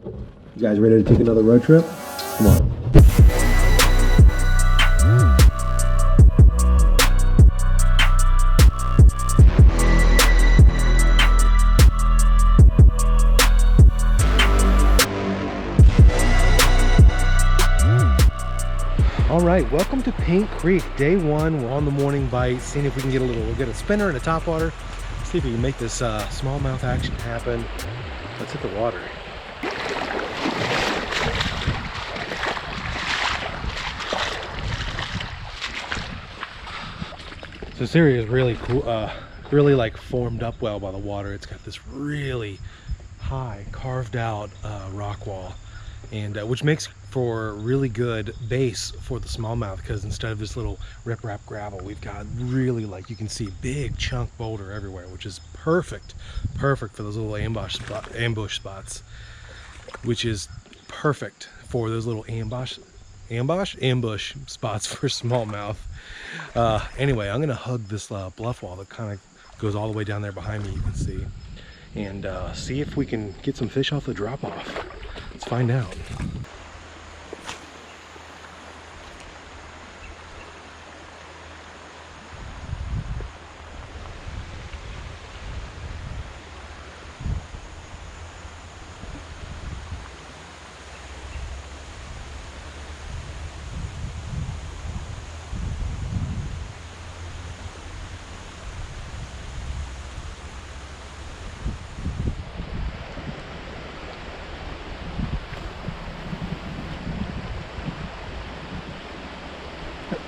You guys ready to take another road trip? Come on. All right, welcome to Paint Creek. Day one, we're on the morning bite, seeing if we can get we'll get a spinner and a top water, see if we can make this smallmouth action happen. Let's hit the water. So this area is really cool, really like formed up well by the water. It's got this really high carved out rock wall, and which makes for really good base for the smallmouth, because instead of this little riprap gravel, we've got really, like, you can see big chunk boulder everywhere, which is perfect for those little ambush spots, which is perfect for those little ambush spots for smallmouth. Anyway, I'm gonna hug this bluff wall that kind of goes all the way down there behind me, you can see, and see if we can get some fish off the drop off. Let's find out.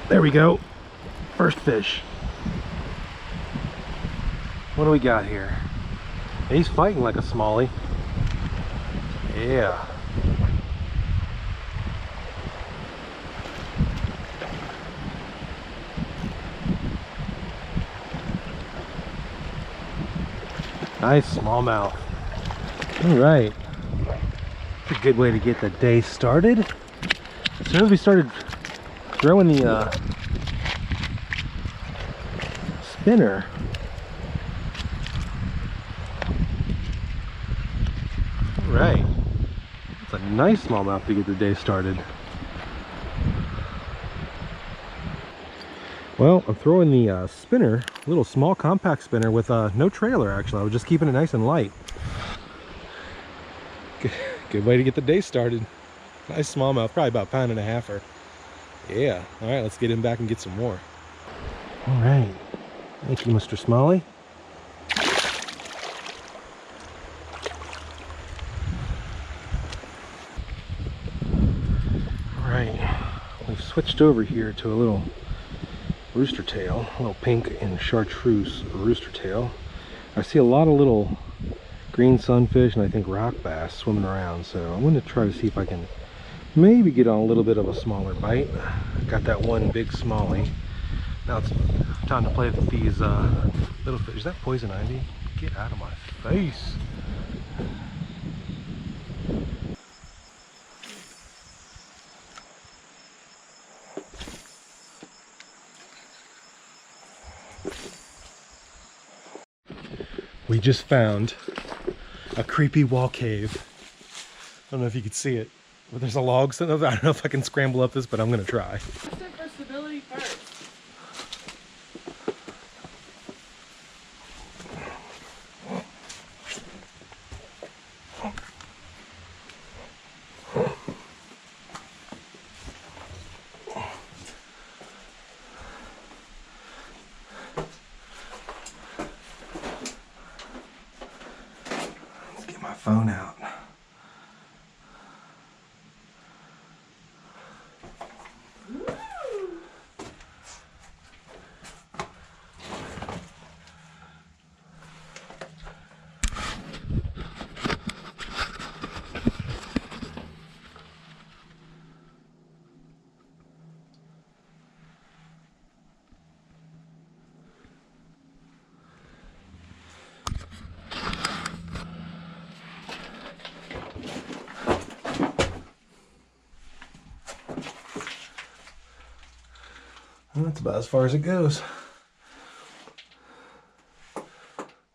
There we go. First fish. What do we got here? He's fighting like a smallie. Yeah. Nice smallmouth. All right. That's a good way to get the day started. As soon as we started throwing the spinner, all right, it's a nice smallmouth to get the day started. Well, I'm throwing the spinner, a little small compact spinner with no trailer. Actually, I was just keeping it nice and light. Good way to get the day started. Nice smallmouth, probably about 1.5 pounds. Yeah, all right, let's get him back and get some more. All right, thank you, Mr. Smalley. All right, we've switched over here to a little rooster tail, a little pink and chartreuse rooster tail. I see a lot of little green sunfish and I think rock bass swimming around, so I'm going to try to see if I can maybe get on a little bit of a smaller bite. Got that one big smallie. Now it's time to play with these little fish. Is that poison ivy? Get out of my face. We just found a creepy wall cave. I don't know if you could see it, but there's a log sitting over. I don't know if I can scramble up this, but I'm gonna try. Let's check for stability first. Let's get my phone out. Well, that's about as far as it goes.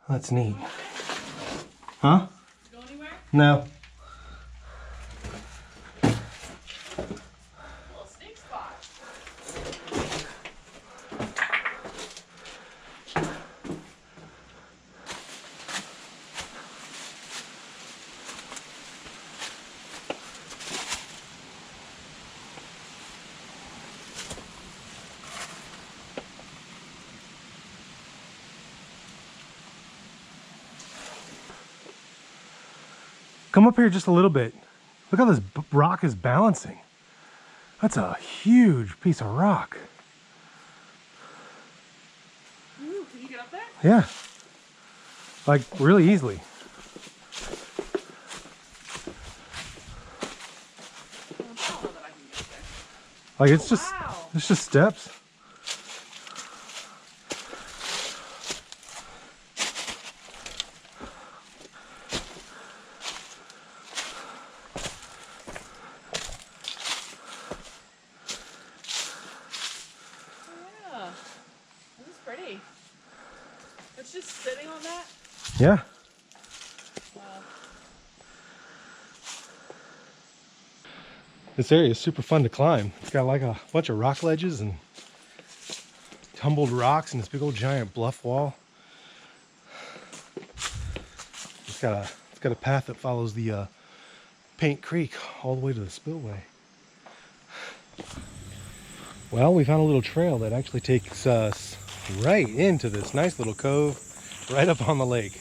That's neat. Huh? Go anywhere? No. Come up here just a little bit. Look how this rock is balancing. That's a huge piece of rock. Ooh, can you get up there? Yeah. Like really easily. I don't know that I can get there. Like Wow. it's just steps. Yeah. This is pretty. It's just sitting on that. Yeah. Wow. This area is super fun to climb. It's got like a bunch of rock ledges and tumbled rocks and this big old giant bluff wall. It's got a path that follows the Paint Creek all the way to the spillway. Well, we found a little trail that actually takes us right into this nice little cove right up on the lake.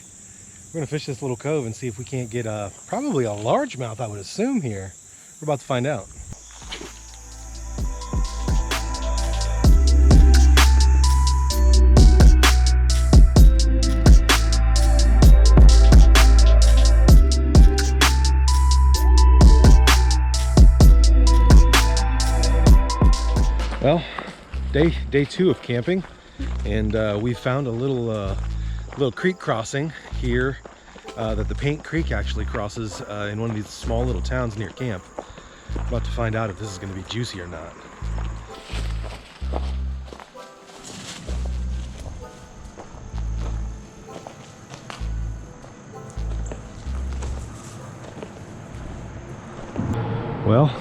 We're gonna fish this little cove and see if we can't get probably a largemouth, I would assume, here. We're about to find out. Well, day 2 of camping, and we found a little creek crossing here that the Paint Creek actually crosses in one of these small little towns near camp. About to find out if this is going to be juicy or not. Well,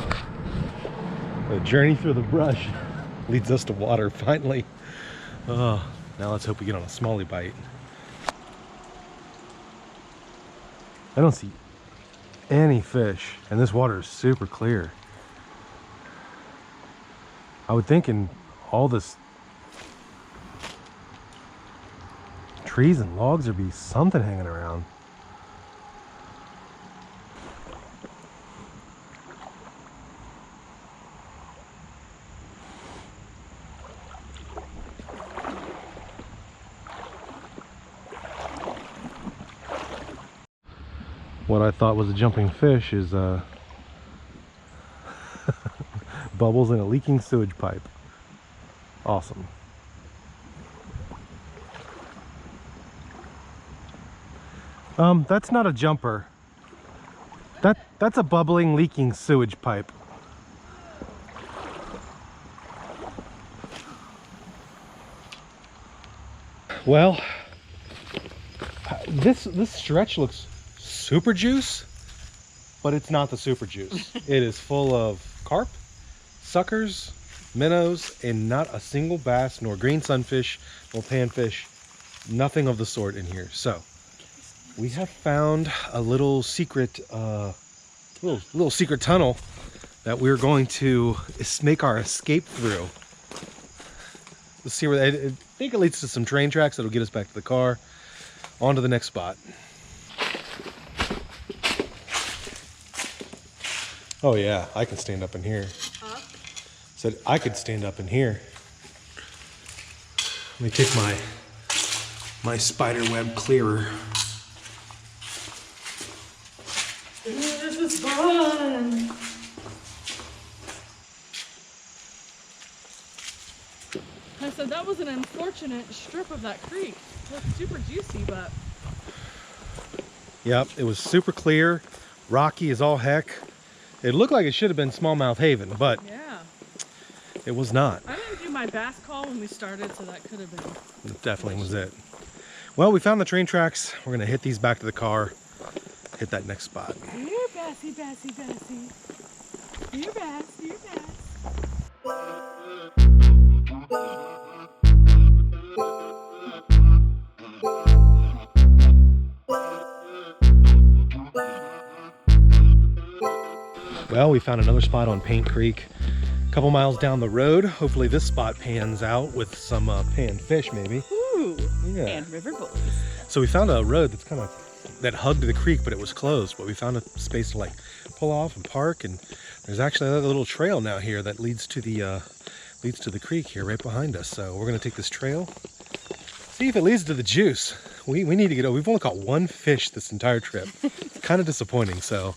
the journey through the brush leads us to water finally. Now let's hope we get on a smallie bite. I don't see any fish, and this water is super clear. I would think in all this trees and logs there'd be something hanging around. What I thought was a jumping fish is bubbles in a leaking sewage pipe. Awesome. That's not a jumper. That's a bubbling, leaking sewage pipe. Well, this stretch looks super juice, but it's not the super juice. It is full of carp, suckers, minnows, and not a single bass, nor green sunfish, nor panfish, nothing of the sort in here. So we have found a little secret little secret tunnel that we're going to make our escape through. Let's see where I think it leads to some train tracks that'll get us back to the car. On to the next spot. Oh yeah, I can stand up in here. Huh? Said I could stand up in here. Let me take my spider web clearer. This is fun. I said that was an unfortunate strip of that creek. It looked super juicy, but Yep, it was super clear, rocky as all heck. It looked like it should have been smallmouth haven, but yeah, it was not. I didn't do my bass call when we started, so that could have been. It definitely was it. Well, we found the train tracks. We're gonna hit these back to the car, hit that next spot. Here, Bassy, Bassy, Bassy. Here, Bass, here, Bass. Well, we found another spot on Paint Creek, a couple miles down the road. Hopefully this spot pans out with some pan fish maybe. Ooh, Yeah. and river bullies. So we found a road that's kind of that hugged the creek, but it was closed. But we found a space to like pull off and park, and there's actually another little trail now here that leads to the creek here right behind us. So we're gonna take this trail, see if it leads to the juice. We need to get over. We've only caught one fish this entire trip. It's kind of disappointing. So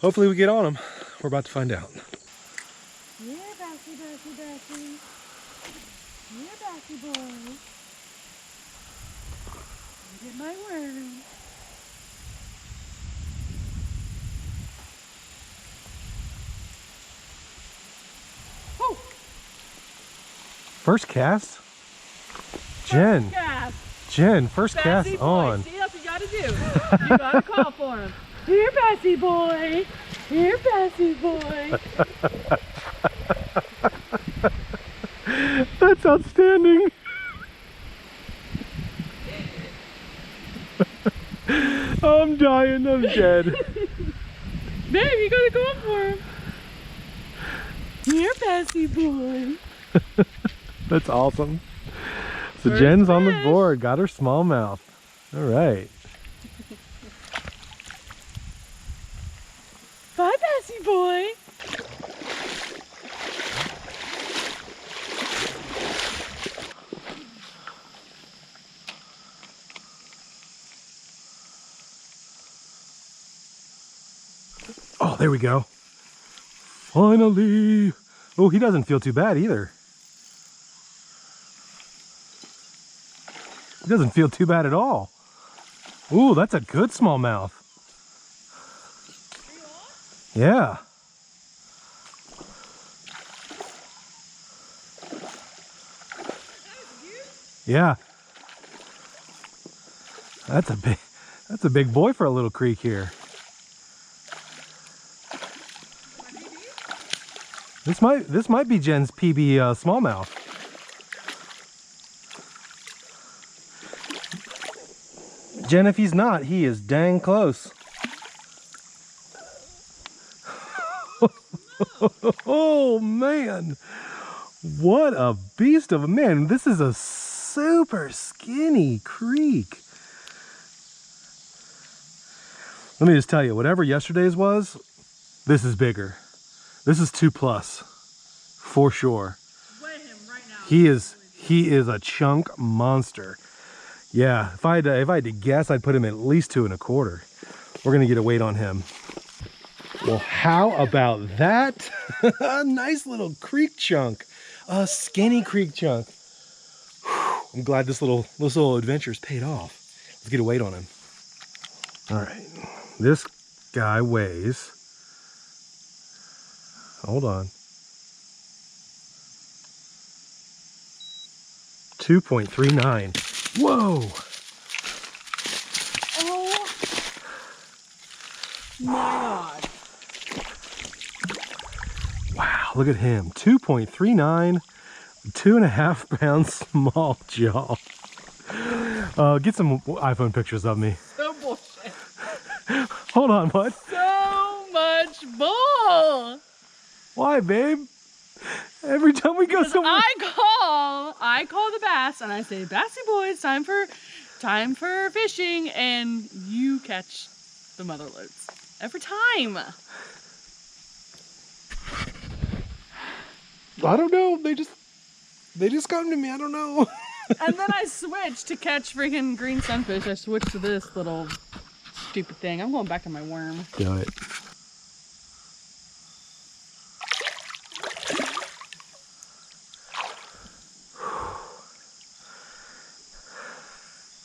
hopefully we get on them. We're about to find out. Yeah, Bassy, Bassy, Bassy. Yeah, Bassy boy. Get my worm. Oh! First cast? Jen. First cast. Jen, first Bassy cast boy. on. See, that's what you gotta do. You gotta call for him. Here, Bassy boy. Here, Bassy boy. That's outstanding. I'm dying, I'm dead. Babe, you gotta go up for him. Here, Bassy boy. That's awesome. So First Jen's on the fish. board, got her smallmouth. All right. Bye, Bassy boy. Oh, there we go. Finally. Oh, he doesn't feel too bad either. He doesn't feel too bad at all. Ooh, that's a good smallmouth. Yeah. Yeah. That's a big boy for a little creek here. This might be Jen's PB smallmouth. Jen, if he's not, he is dang close. Oh man, what a beast of a man. This is a super skinny creek. Let me just tell you, whatever yesterday's was, this is bigger. This is 2+, for sure. Weigh him right now. He is a chunk monster. Yeah, if I had to guess, I'd put him at least 2 1/4. We're gonna get a weight on him. Well, how about that? A nice little creek chunk, a skinny creek chunk. Whew, I'm glad this little adventure's paid off. Let's get a weight on him. All right, this guy weighs. Hold on. 2.39. Whoa! Oh my God. Wow, look at him. 2.39, 2.5 pound small jaw. Get some iPhone pictures of me. So bullshit. Hold on, what? So much bull. Why, babe? Every time we go somewhere. I call the bass and I say, Bassy boy, it's time for fishing, and you catch the mother loads every time. I don't know. They just come to me. I don't know. And then I switch to catch freaking green sunfish. I switch to this little stupid thing. I'm going back to my worm. Do it.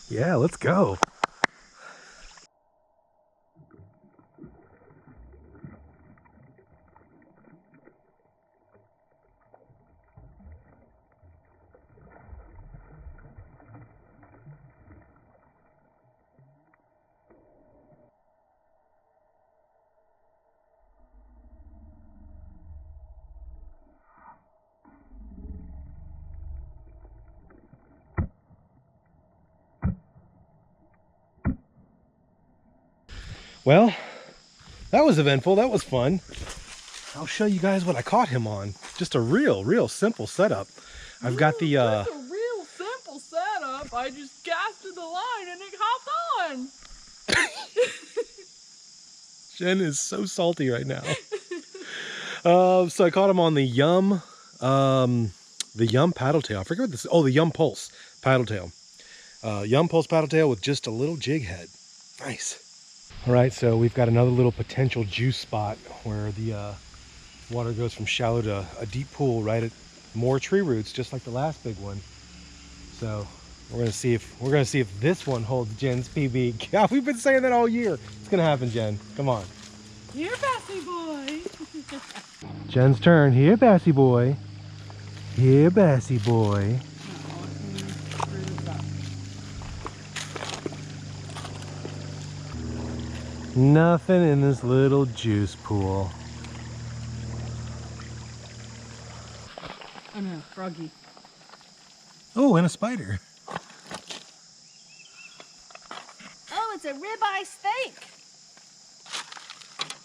Yeah, let's go. Well, that was eventful. That was fun. I'll show you guys what I caught him on. Just a real simple setup. I've got the That's a real simple setup. I just casted the line and it hopped on. Jen is so salty right now. So I caught him on the Yum paddle tail. I forget what this. Oh, the Yum Pulse paddle tail. Yum Pulse paddle tail with just a little jig head. Nice. All right, so we've got another little potential juice spot where the water goes from shallow to a deep pool right at more tree roots, just like the last big one. So we're gonna see if this one holds Jen's PB. God, we've been saying that all year. It's gonna happen, Jen. Come on. Here, Bassy boy. Jen's turn. Here, Bassy boy. Here, Bassy boy. Nothing in this little juice pool. Oh no, froggy. Oh, and a spider. Oh, it's a ribeye steak.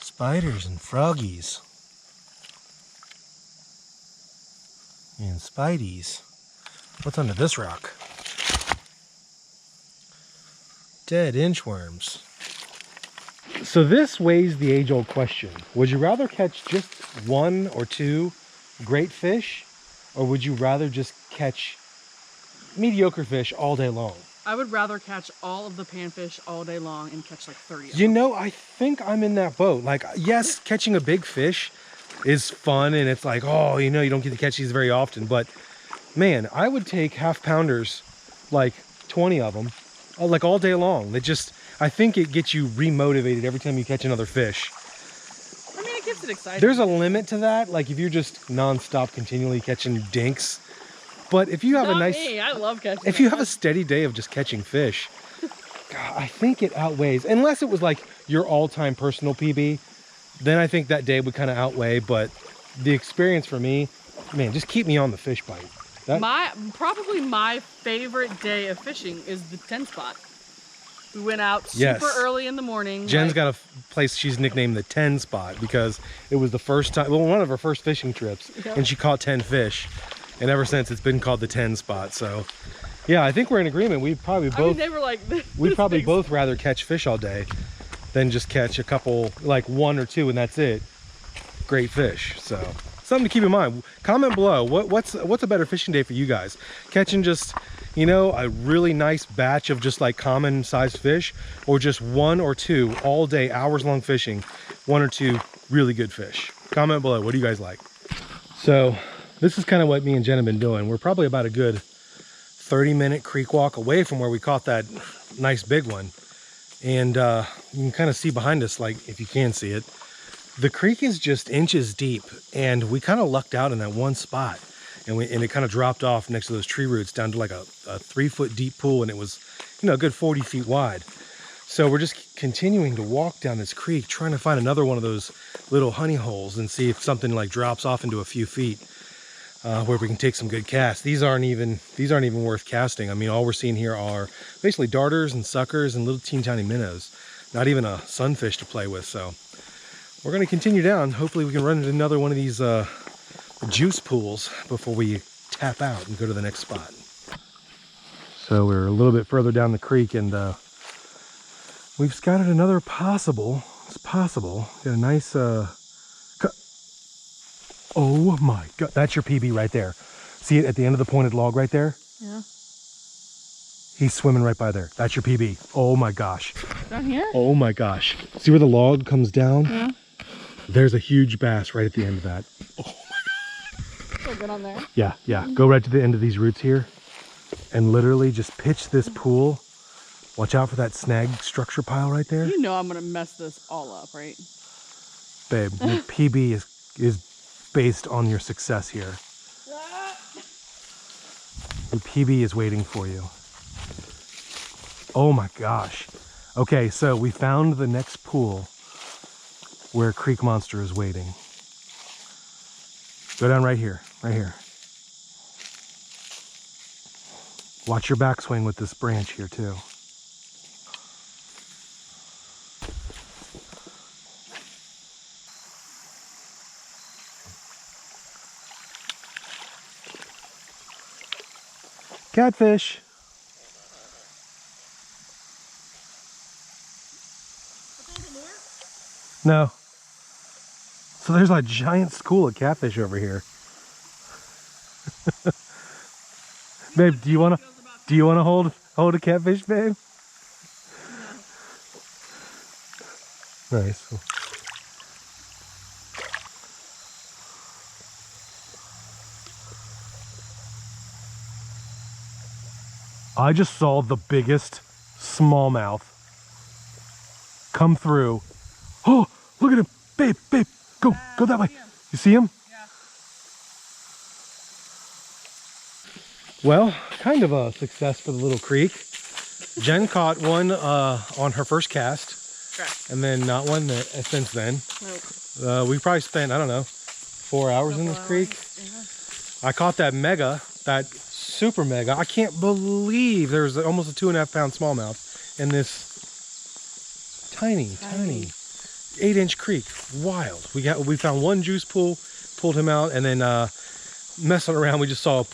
Spiders and froggies. And spideys. What's under this rock? Dead inchworms. So this weighs the age-old question. Would you rather catch just one or two great fish, or would you rather just catch mediocre fish all day long? I would rather catch all of the panfish all day long and catch like 30 of You them. know, I think I'm in that boat. Like, yes, catching a big fish is fun, and it's like, oh, you know, you don't get to catch these very often, but man, I would take half-pounders, like 20 of them, like all day long. I think it gets you remotivated every time you catch another fish. I mean, it keeps it exciting. There's a limit to that, like if you're just non-stop continually catching dinks. But if you have Not a nice, me. I love catching if you them. have a steady day of just catching fish, God, I think it outweighs, unless it was like your all-time personal PB, then I think that day would kind of outweigh. But the experience for me, man, just keep me on the fish bite. Probably my favorite day of fishing is the 10 spot. We went out super early in the morning. Jen's got a place she's nicknamed the 10 spot because it was the first time, well, one of her first fishing trips, and she caught 10 fish. And ever since, it's been called the 10 spot. So yeah, I think we're in agreement. We'd probably both rather catch fish all day than just catch a couple, like one or two, and that's it. Great fish. So something to keep in mind. Comment below, what's a better fishing day for you guys? Catching just, you know, a really nice batch of just like common sized fish, or just one or two all day, hours long fishing, one or two really good fish? Comment below, what do you guys like? So this is kind of what me and Jen have been doing. We're probably about a good 30-minute creek walk away from where we caught that nice big one. And you can kind of see behind us, like if you can see it, the creek is just inches deep, and we kind of lucked out in that one spot. And it kind of dropped off next to those tree roots down to like a 3-foot deep pool, and it was, you know, a good 40 feet wide. So we're just continuing to walk down this creek, trying to find another one of those little honey holes and see if something like drops off into a few feet. Where we can take some good casts. These aren't even worth casting. I mean, all we're seeing here are basically darters and suckers and little teeny tiny minnows. Not even a sunfish to play with. So we're going to continue down. Hopefully we can run into another one of these juice pools before we tap out and go to the next spot. So we're a little bit further down the creek, and we've scouted another possible. It's possible. Got a nice oh my God, that's your PB right there. See it at the end of the pointed log right there? Yeah. He's swimming right by there. That's your PB. Oh my gosh. Down here? Oh my gosh. See where the log comes down? Yeah. There's a huge bass right at the end of that. Oh my God. So good on there? Yeah, yeah. Go right to the end of these roots here and literally just pitch this pool. Watch out for that snag structure pile right there. You know I'm going to mess this all up, right? Babe, your PB is based on your success here. Your PB is waiting for you. Oh my gosh. Okay, so we found the next pool where Creek Monster is waiting. Go down right here, right here. Watch your backswing with this branch here too. Catfish. No. So there's a giant school of catfish over here. Babe, do you wanna hold a catfish, babe? Nice. I just saw the biggest smallmouth come through. Oh, look at him. Babe, go that way. You see him? Yeah. Well, kind of a success for the little creek. Jen caught one on her first cast. Correct. And then not one since then. Nope. We probably spent, I don't know, 4 hours in this creek. Yeah. I caught that super mega. I can't believe there's almost a 2.5 pound smallmouth in this tiny 8-inch creek. Wild. We found one juice pool, pulled him out, and then messing around, we just saw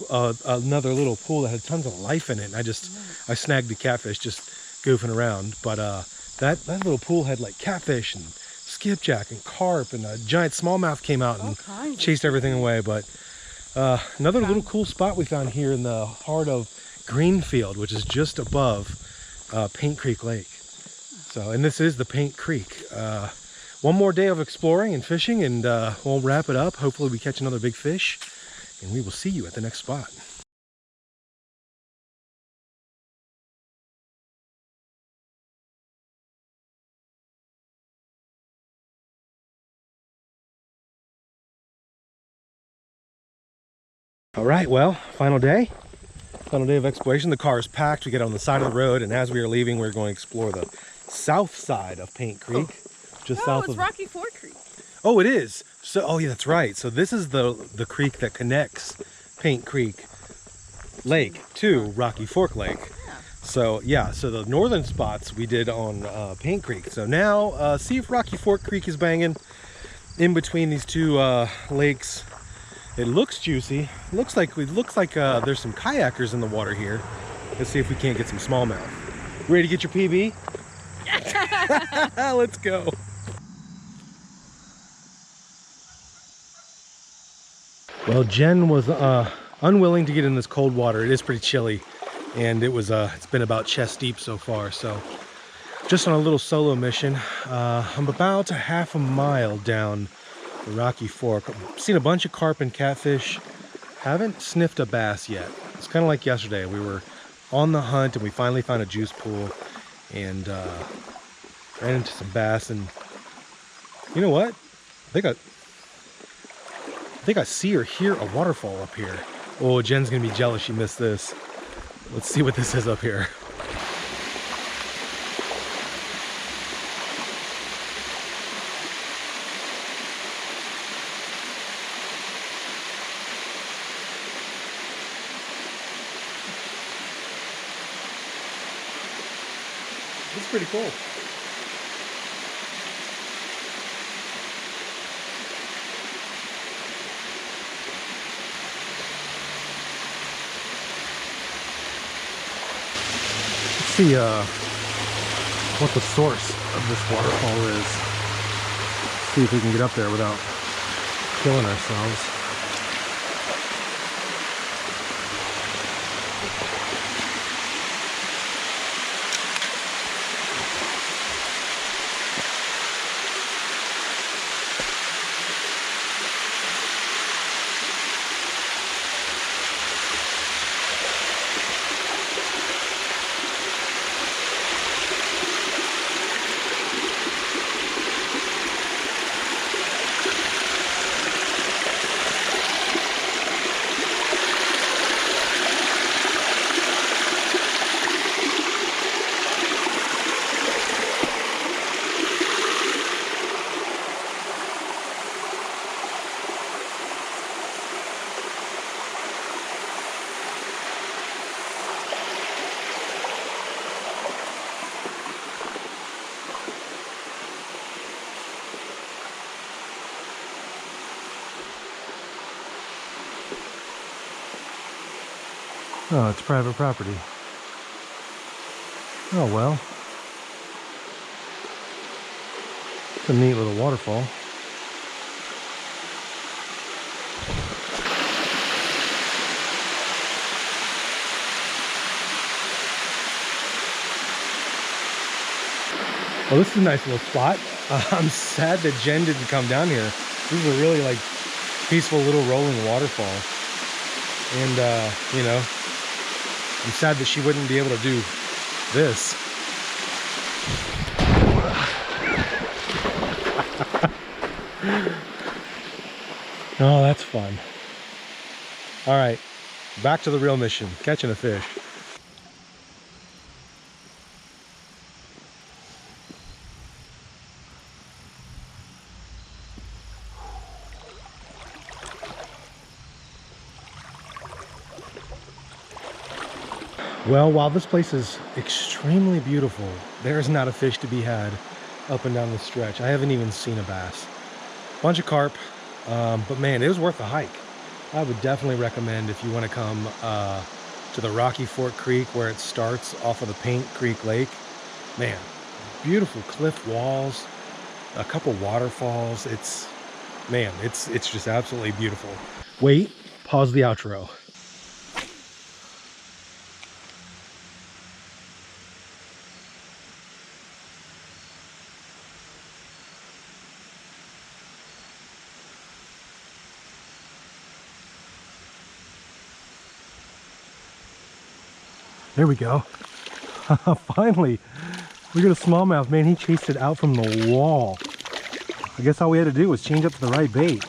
another little pool that had tons of life in it. And I snagged the catfish just goofing around. But that little pool had like catfish and skipjack and carp, and a giant smallmouth came out and chased everything away. But another little cool spot we found here in the heart of Greenfield, which is just above Paint Creek Lake. So, and this is the Paint Creek. One more day of exploring and fishing, and we'll wrap it up. Hopefully we catch another big fish, and we will see you at the next spot. All right, well, final day of exploration. The car is packed. We get on the side of the road, and as we are leaving, we're going to explore the south side of Paint Creek, just south of Rocky Fork Creek. Oh, it is. So, oh yeah, that's right. So this is the creek that connects Paint Creek Lake to Rocky Fork Lake. Yeah. So yeah, so the northern spots we did on Paint Creek. So now see if Rocky Fork Creek is banging in between these two lakes. It looks juicy. It looks like there's some kayakers in the water here. Let's see if we can't get some smallmouth. Ready to get your PB? Let's go. Well, Jen was unwilling to get in this cold water. It is pretty chilly, and it's been about chest deep so far. So just on a little solo mission. I'm about a half a mile down the Rocky Fork. I've seen a bunch of carp and catfish. Haven't sniffed a bass yet. It's kind of like yesterday. We were on the hunt, and we finally found a juice pool, and ran into some bass. And you know what? I think I see or hear a waterfall up here. Oh, Jen's gonna be jealous she missed this. Let's see what this is up here. It's pretty cool. See what the source of this waterfall is. See if we can get up there without killing ourselves. Oh, it's private property. Oh well. It's a neat little waterfall. Well, this is a nice little spot. I'm sad that Jen didn't come down here. This is a really like peaceful little rolling waterfall. And you know, I'm sad that she wouldn't be able to do this. Oh, that's fun. All right, back to the real mission, catching a fish. Well, while this place is extremely beautiful, there's not a fish to be had up and down the stretch. I haven't even seen a bass. Bunch of carp, but man, it was worth the hike. I would definitely recommend if you want to come to the Rocky Fork Creek where it starts off of the Paint Creek Lake. Man, beautiful cliff walls, a couple waterfalls. It's just absolutely beautiful. Wait, pause the outro. There we go. Finally, we got a smallmouth. Man, he chased it out from the wall. I guess all we had to do was change up to the right bait.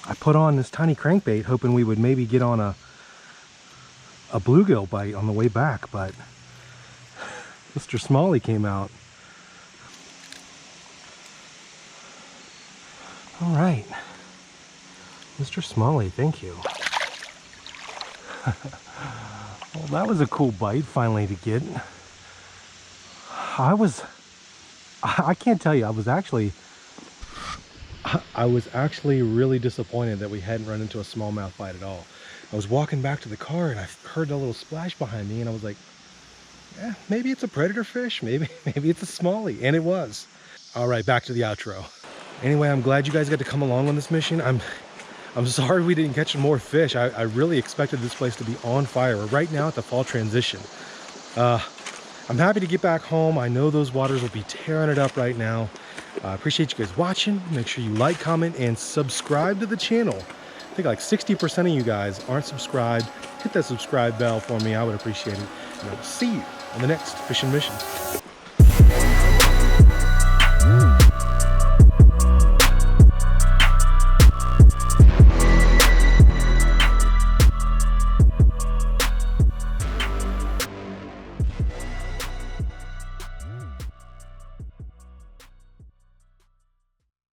I put on this tiny crankbait hoping we would maybe get on a bluegill bite on the way back, but Mr. Smalley came out. All right. Mr. Smalley, thank you. Well, that was a cool bite finally to get. I can't tell you, I was actually really disappointed that we hadn't run into a smallmouth bite at all. I was walking back to the car and I heard a little splash behind me and I was like, yeah, maybe it's a predator fish, maybe it's a smallie, and it was. All right, back to the outro. Anyway, I'm glad you guys got to come along on this mission. I'm sorry we didn't catch more fish. I really expected this place to be on fire. We're right now at the fall transition. I'm happy to get back home. I know those waters will be tearing it up right now. I appreciate you guys watching. Make sure you like, comment, and subscribe to the channel. I think like 60% of you guys aren't subscribed. Hit that subscribe bell for me. I would appreciate it. And I will see you on the next Fishin' Mission.